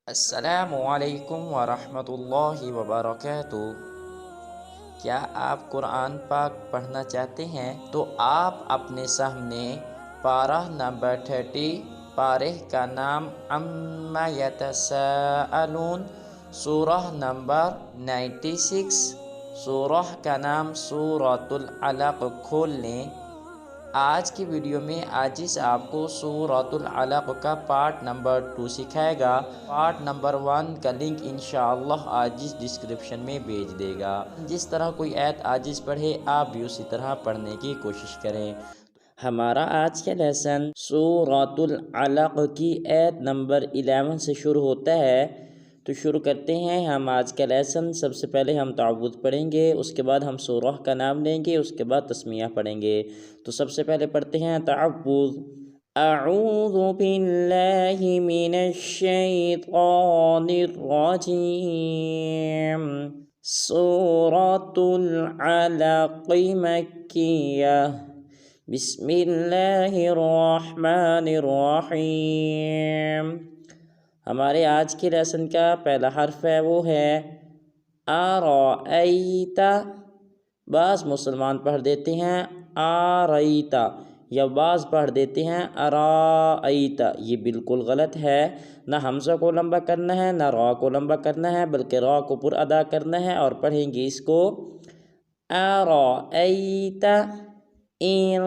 السلام علیکم ورحمۃ اللہ وبرکاتہ۔ کیا آپ قرآن پاک پڑھنا چاہتے ہیں تو آپ اپنے سامنے پارہ نمبر 30 پارہ کا نام عما یتساءلون، سورہ نمبر 96، سورہ کا نام سورۃ العلق کھول لیں۔ آج کی ویڈیو میں عاجز آپ کو سورۃ العلق کا پارٹ نمبر 2 سکھائے گا۔ پارٹ نمبر 1 کا لنک انشاءاللہ عاجز ڈسکرپشن میں بھیج دے گا۔ جس طرح کوئی آیت عاجز پڑھے آپ بھی اسی طرح پڑھنے کی کوشش کریں۔ ہمارا آج کا لیسن سورۃ العلق کی آیت نمبر 11 سے شروع ہوتا ہے، تو شروع کرتے ہیں ہم آج کا لیسن۔ سب سے پہلے ہم تعوذ پڑھیں گے، اس کے بعد ہم سورہ کا نام لیں گے، اس کے بعد تسمیہ پڑھیں گے۔ تو سب سے پہلے پڑھتے ہیں تعوذ۔ اعوذ باللہ من الشیطان الرجیم۔ سورۃ العلق مکیہ۔ بسم اللہ الرحمن الرحیم۔ ہمارے آج کے لیسن کا پہلا حرف ہے وہ ہے ارأیت۔ بعض مسلمان پڑھ دیتے ہیں آرأیت، یا بعض پڑھ دیتے ہیں ارأیت، یہ بالکل غلط ہے۔ نہ حمزہ کو لمبا کرنا ہے نہ را کو لمبا کرنا ہے، بلکہ را کو پر ادا کرنا ہے، اور پڑھیں گے اس کو ارأیت ان۔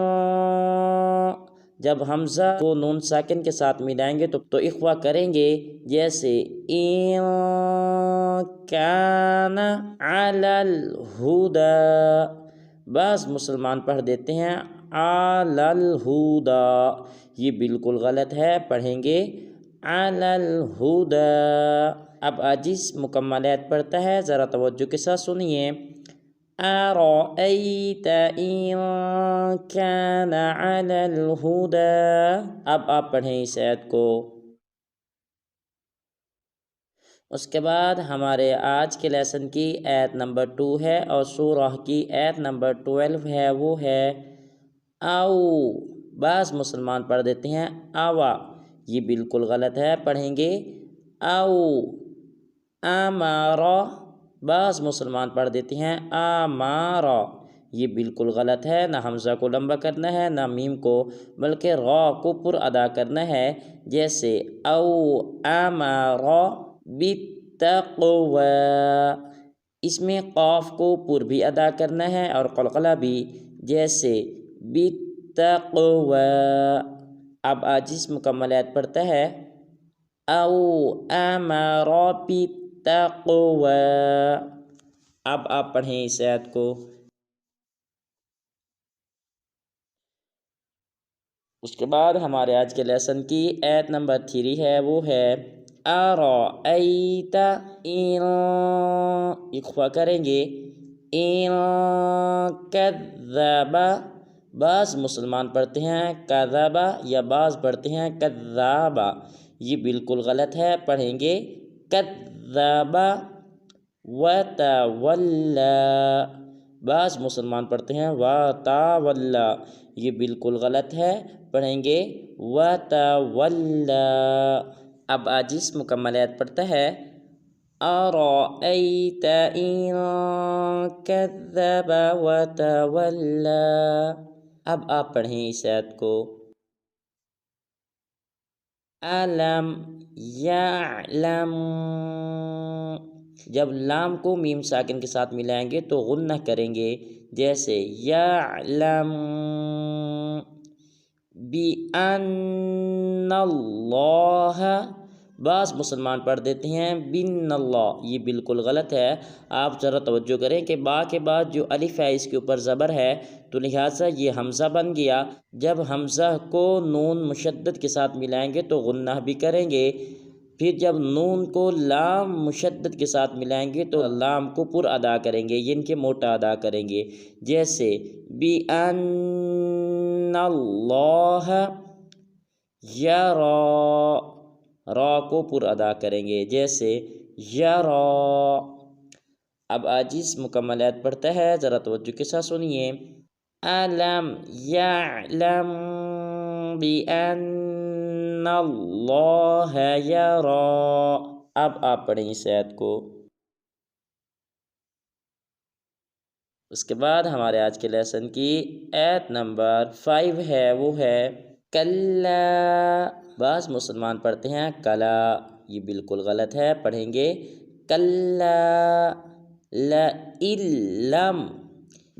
جب حمزہ کو نون ساکن کے ساتھ ملائیں گے تو اخوا کریں گے، جیسے ان کان علی الہدی۔ بعض مسلمان پڑھ دیتے ہیں علی الہدی، یہ بالکل غلط ہے، پڑھیں گے علی الہدی۔ اب عاجز مکمل آیت پڑھتا ہے، ذرا توجہ کے ساتھ سنیے۔ ارأیت ان کان علی الہدی۔ اب آپ پڑھیں اس آیت کو۔ اس کے بعد ہمارے آج کے لیسن کی آیت نمبر 2 ہے، اور سورہ کی آیت نمبر 12 ہے، وہ ہے او۔ بعض مسلمان پڑھ دیتے ہیں آوا، یہ بالکل غلط ہے، پڑھیں گے او امارا۔ بعض مسلمان پڑھ دیتے ہیں امارا، یہ بالکل غلط ہے۔ نہ حمزہ کو لمبا کرنا ہے نہ میم کو، بلکہ را کو پر ادا کرنا ہے، جیسے او امارا بالتقوی۔ اس میں قاف کو پر بھی ادا کرنا ہے اور قلقلہ بھی، جیسے بالتقوی۔ اب عاجز مکمل آیت پڑھتا ہے او امارا بالتقوی۔ اب آپ پڑھیں اس آیت کو۔ اس کے بعد ہمارے آج کے لیسن کی آیت نمبر 3 ہے، وہ ہے ارأیت ان۔ اخوا کریں گے ان کذب۔ بعض مسلمان پڑھتے ہیں کذب، یا بعض پڑھتے ہیں کذاب، یہ بالکل غلط ہے، پڑھیں گے کذب وتولی۔ بعض مسلمان پڑھتے ہیں وتولی، یہ بالکل غلط ہے، پڑھیں گے وتولی۔ اب عاجز مکمل آیت پڑھتا ہے ارأیت ان کذب وتولی۔ اب آپ پڑھیں اس آیت کو۔ الم یعلم۔ جب لام کو میم ساکن کے ساتھ ملائیں گے تو غنہ کریں گے، جیسے یعلم بِأَنَّ اللہ۔ بعض مسلمان پڑھ دیتے ہیں بِن اللہ، یہ بالکل غلط ہے۔ آپ ذرا توجہ کریں کہ با کے بعد جو الف ہے اس کے اوپر زبر ہے، تو لہٰذا یہ حمزہ بن گیا۔ جب حمزہ کو نون مشدد کے ساتھ ملائیں گے تو غنہ بھی کریں گے، پھر جب نون کو لام مشدد کے ساتھ ملائیں گے تو لام کو پر ادا کریں گے، ان کے موٹا ادا کریں گے، جیسے بِأَنَّ اللہ یَرَى۔ را کو پر ادا کریں گے، جیسے یَرَى۔ اب عاجز مکمل آیت پڑھتا ہے، ذرا توجہ کے ساتھ سنیے۔ الم یعلم بِأَنَّ اللہ یَرَى۔ اب آپ پڑھیں اس آیت کو۔ اس کے بعد ہمارے آج کے لیسن کی آیت نمبر 5 ہے، وہ ہے کلا۔ بعض مسلمان پڑھتے ہیں کلا، یہ بالکل غلط ہے، پڑھیں گے کلا لَإِن۔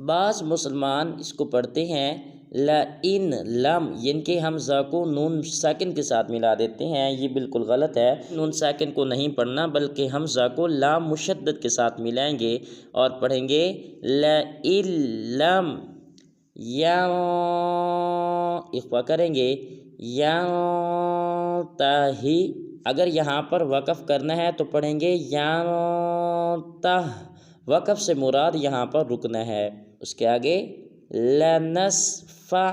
بعض مسلمان اس کو پڑھتے ہیں لَإِن لم، یعنی کہ حمزہ کو نون ساکن کے ساتھ ملا دیتے ہیں، یہ بالکل غلط ہے۔ نون ساکن کو نہیں پڑھنا بلکہ حمزہ کو لام مشدد کے ساتھ ملائیں گے اور پڑھیں گے لَإِن لم اخفا کریں گے ینتہی۔ اگر یہاں پر وقف کرنا ہے تو پڑھیں گے ینتہ، وقف سے مراد یہاں پر رکنا ہے۔ اس کے آگے لنصفعا،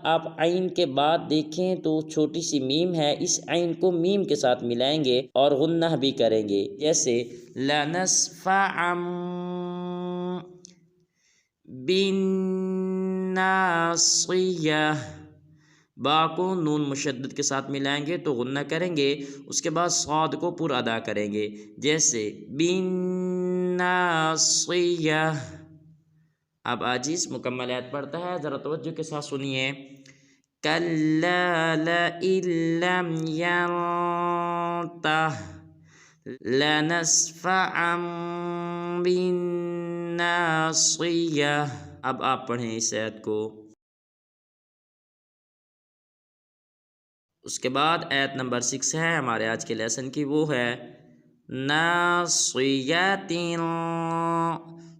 آپ عین کے بعد دیکھیں تو چھوٹی سی میم ہے، اس عین کو میم کے ساتھ ملائیں گے اور غنہ بھی کریں گے، جیسے لنصفعا بالناصیہ۔ با کو نون مشدد کے ساتھ ملائیں گے تو غنہ کریں گے، اس کے بعد صاد کو پر ادا کریں گے، جیسے بالناصیہ۔ اب عاجز مکمل آیت پڑھتا ہے، ذرا توجہ کے ساتھ سنیے۔ کلا لئن لم ینتہ لنصفعا بالناصیہ۔ اب آپ پڑھیں اس آیت کو۔ اس کے بعد آیت نمبر 6 ہے ہمارے آج کے لیسن کی، وہ ہے ناصیۃ۔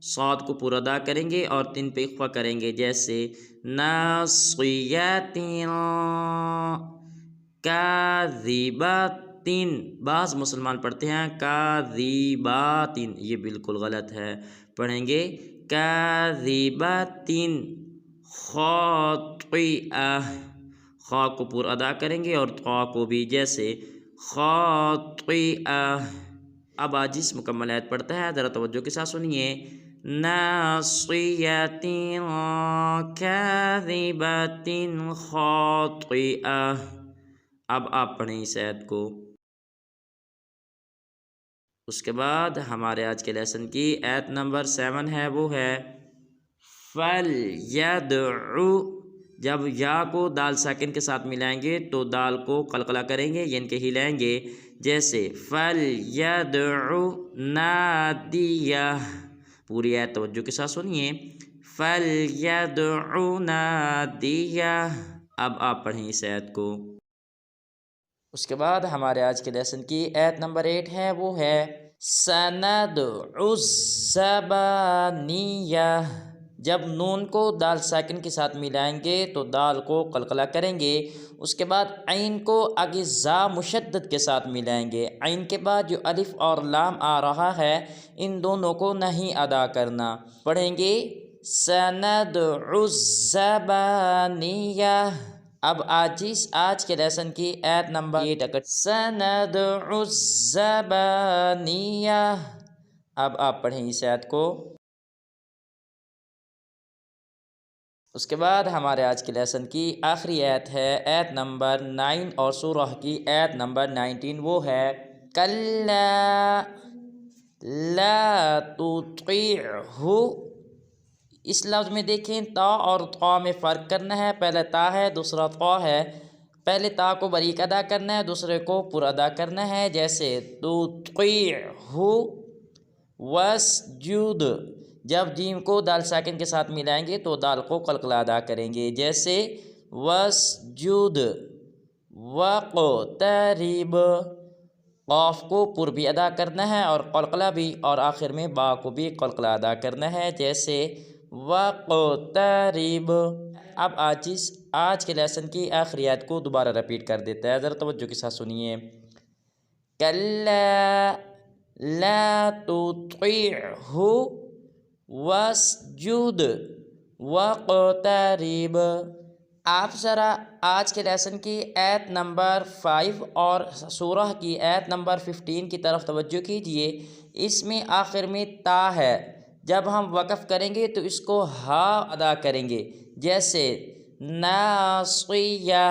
صاد کو پورا ادا کریں گے اور تین پہ اخفا کریں گے، جیسے ناصیۃ کاذبۃ۔ بعض مسلمان پڑھتے ہیں کاذبات، یہ بالکل غلط ہے، پڑھیں گے کاذبۃ خاطئہ۔ خا کو پورا ادا کریں گے اور طا کو بھی، جیسے خاطئہ۔ اب عاجز مکمل آیت پڑھتا ہے، ذرا توجہ کے ساتھ سنیے۔ ناصیۃ کاذبۃ خاطئہ۔ اب آپ پڑھیں اس آیت کو۔ اس کے بعد ہمارے آج کے لیسن کی آیت نمبر 7 ہے، وہ ہے فَلْيَدْعُ۔ جب یا کو دال ساکن کے ساتھ ملائیں گے تو دال کو قلقلہ کریں گے، یعنی کہ ہلائیں گے، جیسے فَلْيَدْعُ نَادِیَہ۔ پوری آیت توجہ کے ساتھ سنیے، فَلْيَدْعُ نَادِیَہ۔ اب آپ پڑھیں اس آیت کو۔ اس کے بعد ہمارے آج کے لیسن کی آیت نمبر 8 ہے، وہ ہے سَنَدْعُ الزَّبَانِیَّہ۔ جب نون کو دال ساکن کے ساتھ ملائیں گے تو دال کو قلقلہ کریں گے، اس کے بعد عین کو آگے زا مشدد کے ساتھ ملائیں گے، عین کے بعد جو الف اور لام آ رہا ہے ان دونوں کو نہیں ادا کرنا، پڑھیں گے سَنَدْعُ الزَّبَانِیَّہ۔ اب آج کے لیسن کی آیت نمبر 8 سَنَدْعُ الزَّبَانِیَّہ۔ اب آپ پڑھیں اس آیت کو۔ اس کے بعد ہمارے آج کے لیسن کی آخری آیت ہے، آیت نمبر 9 اور سورہ کی آیت نمبر 19، وہ ہے کَلَّا لَا تُطِعْهُ۔ اس لفظ میں دیکھیں تا اور طا میں فرق کرنا ہے، پہلے تا ہے دوسرا طا ہے، پہلے تا کو باریک ادا کرنا ہے، دوسرے کو پر ادا کرنا ہے، جیسے تُطِعْهُ وَاسْجُدْ۔ جب جیم کو دال ساکن کے ساتھ ملائیں گے تو دال کو قلقلہ ادا کریں گے، جیسے وَاسْجُدْ وَاقْتَرِب۔ قاف کو پر بھی ادا کرنا ہے اور قلقلہ بھی، اور آخر میں با کو بھی قلقلہ ادا کرنا ہے، جیسے وَاقْتَرِب۔ اب آج کے لیسن کی آخری آیت کو دوبارہ رپیٹ کر دیتا ہے، ذرا توجہ کے ساتھ سنیے۔ کَلَّا لَا تُطِعْهُ وَاسْجُدْ وَاقْتَرِب۔ آپ ذرا آج کے لیسن کی آیت نمبر 5 اور سورہ کی آیت نمبر 15 کی طرف توجہ کیجیے، اس میں آخر میں تا ہے، جب ہم وقف کریں گے تو اس کو ہا ادا کریں گے، جیسے ناصیہ۔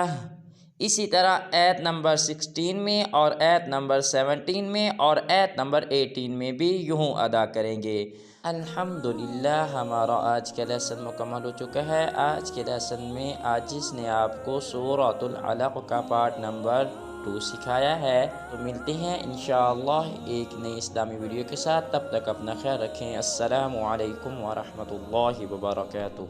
اسی طرح آیت نمبر 16 میں اور آیت نمبر 17 میں اور آیت نمبر 18 میں بھی یوں ادا کریں گے۔ الحمدللہ ہمارا آج کا لیسن مکمل ہو چکا ہے۔ آج کے لیسن میں عاجز نے آپ کو سورۃ العلق کا پارٹ نمبر 2 سکھایا ہے۔ تو ملتے ہیں انشاءاللہ ایک نئی اسلامی ویڈیو کے ساتھ، تب تک اپنا خیال رکھیں۔ السلام علیکم ورحمۃ اللہ وبرکاتہ۔